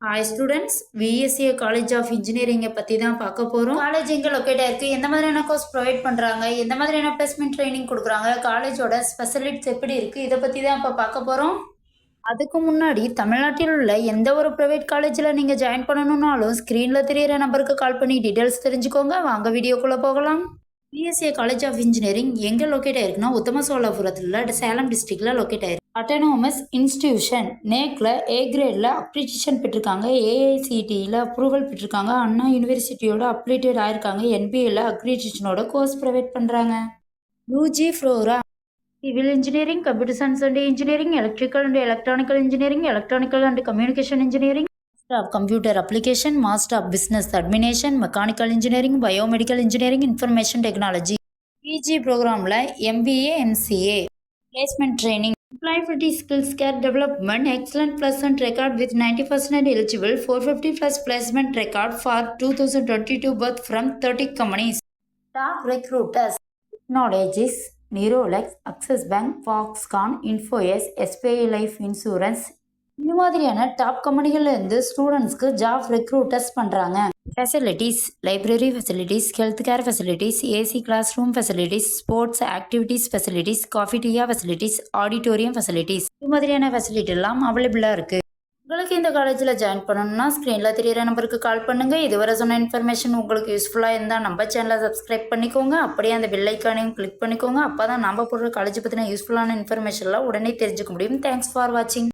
Hi ஸ்டூடெண்ட்ஸ், VSC college of இன்ஜினியரிங்கை பற்றி தான் பார்க்க போகிறோம். காலேஜ் எங்கே லொக்கேட் ஆயிருக்கு, எந்த மாதிரியான கோர்ஸ் ப்ரொவைட் பண்ணுறாங்க, எந்த மாதிரியான பிளேஸ்மெண்ட் ட்ரைனிங் கொடுக்குறாங்க, காலேஜோட ஸ்பெஷலிட்டிஸ் எப்படி இருக்குது, இதை பற்றி தான் இப்போ பார்க்க போகிறோம். அதுக்கு முன்னாடி தமிழ்நாட்டில் உள்ள எந்த ஒரு ப்ரைவேட் காலேஜில் நீங்கள் ஜாயின் பண்ணணுன்னாலும் ஸ்க்ரீனில் தெரியிற நம்பருக்கு கால் பண்ணி டீட்டெயில்ஸ் தெரிஞ்சுக்கோங்க. வாங்க வீடியோக்குள்ளே போகலாம். பிஎஸ்சி காலேஜ் ஆஃப் இன்ஜினியரிங் எங்கே லொக்கேட் ஆயிருக்குன்னா உத்தம சோழபுரத்தில் சேலம் டிஸ்ட்ரிக்டில் லொக்கேட் ஆயிருக்கு. அட்டானமஸ் இன்ஸ்டிடியூஷன், நேக்கில் ஏ கிரேடில் அப்ரிசியேஷன் பெற்றிருக்காங்க, ஏஐசிடியில் அப்ரூவல் பெற்றிருக்காங்க, அண்ணா யூனிவர்சிட்டியோட அப்ளிகேட் ஆயிருக்காங்க, என்பிஏல அக்ரிடிஷனோட கோர்ஸ் ப்ரொவைட் பண்ணுறாங்க. யூஜி ஃப்ளோரா civil engineering, computer science and engineering, electrical and electronical engineering, electronical and communication engineering, master of computer application, master of business administration, mechanical engineering, biomedical engineering, information technology. PG ப்ரோக்ராமில் MBA, MCA. Placement training, employability skills, care development, excellent placement record with 90% eligible, 450 plus placement record for 2022 birth from 30 companies. Top recruiters, Technologies, Neurolix, Access Bank, Foxconn, Infosys, SBI Life Insurance. இந்த மாதிரியான top கம்பெனிகள்ல இருந்து ஸ்டூடெண்ட்ஸ்க்கு job recruiters பண்றாங்க. Facilities, library facilities, health care facilities, AC classroom facilities, sports activities facilities, cafeteria facilities, auditorium facilities, இது மாதிரியான facility எல்லாம் அவைலபிளாக இருக்கு. உங்களுக்கு இந்த காலேஜில் ஜாயின் பண்ணணும்னா ஸ்க்ரீனில் தெரியிற நம்பருக்கு கால் பண்ணுங்க. இதுவரை சொன்ன இன்ஃபர்மேஷன் உங்களுக்கு யூஸ்ஃபுல்லாக இருந்தால் நம்ம சேனலை சப்ஸ்கிரைப் பண்ணிக்கோங்க. அப்படியே அந்த பெல் ஐக்கானையும் கிளிக் பண்ணிக்கோங்க. அப்போ தான் நம்ம போடுற காலேஜ் பற்றின யூஸ்ஃபுல்லான இன்ஃபர்மேஷன்லாம் உடனே தெரிஞ்சுக்க முடியும். தேங்க்ஸ் ஃபார் வாட்சிங்.